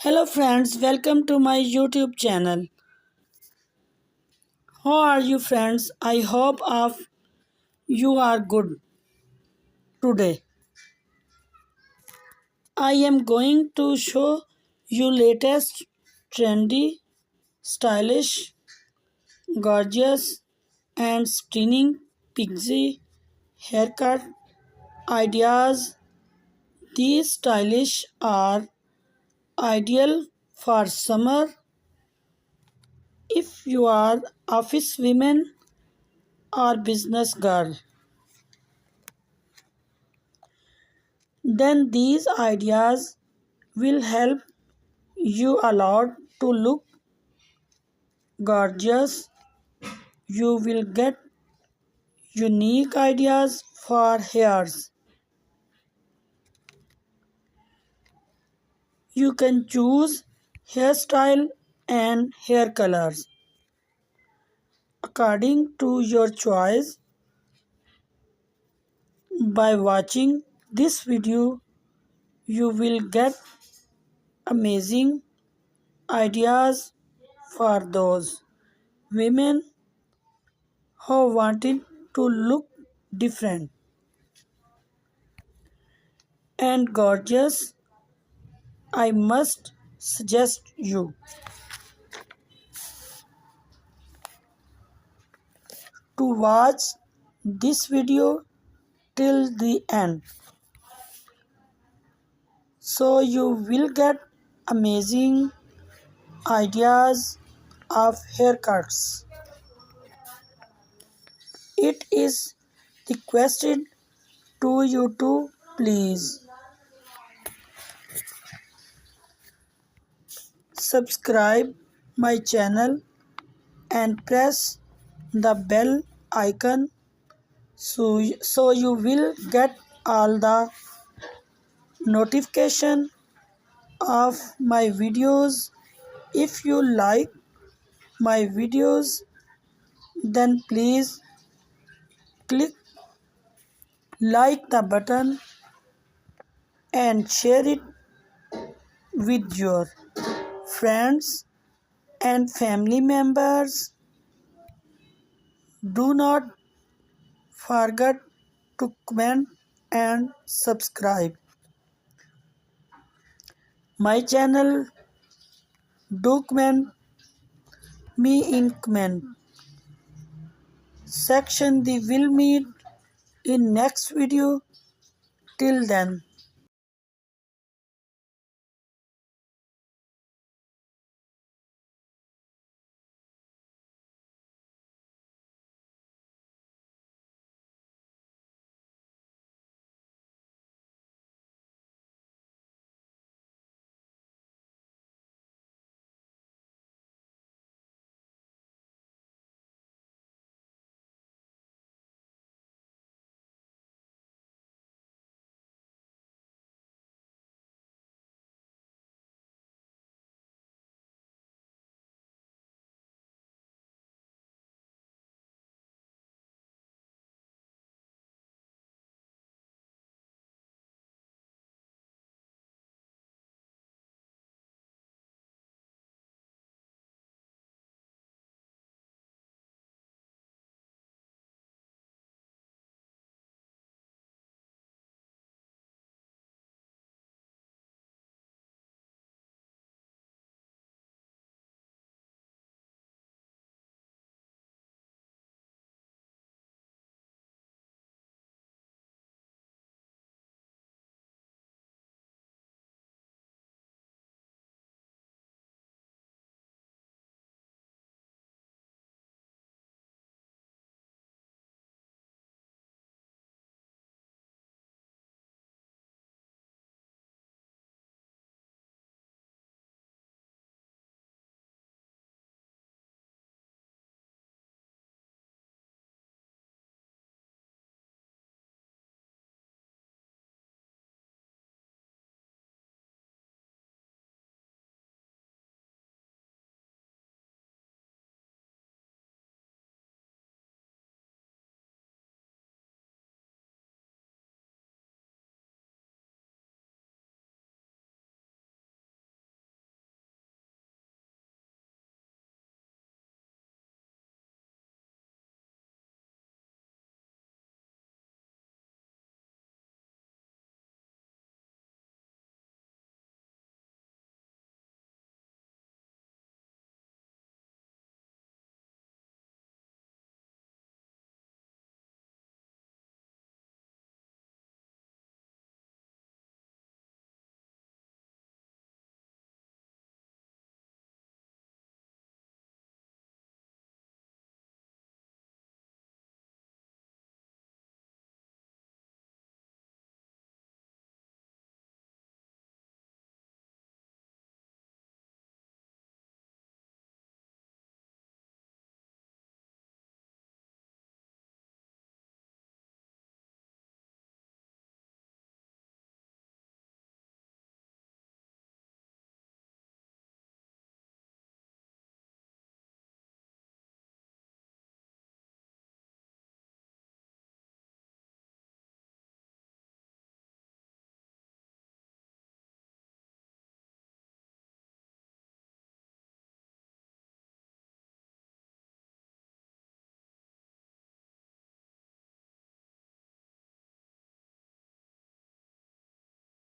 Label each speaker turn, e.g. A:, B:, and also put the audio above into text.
A: Hello friends, welcome to my YouTube channel. How are you friends? I hope of you are good today. I am going to show you latest trendy, stylish, gorgeous and stunning pixie haircut ideas. These stylish are ideal for summer if you are office women or business girl. Then these ideas will help you a lot to look gorgeous. You will get unique ideas for hairs. You can choose hairstyle and hair colors according to your choice. By watching this video, you will get amazing ideas for those women who wanted to look different and gorgeous. I must suggest you to watch this video till the end, so you will get amazing ideas of haircuts. It is requested to you to please subscribe my channel and press the bell icon so you will get all the notification of my videos. If you like my videos, then please click like the button and share it with your friends and family members. Do not forget to comment and subscribe my channel. Do comment me in comment section. We will meet in next video. Till then,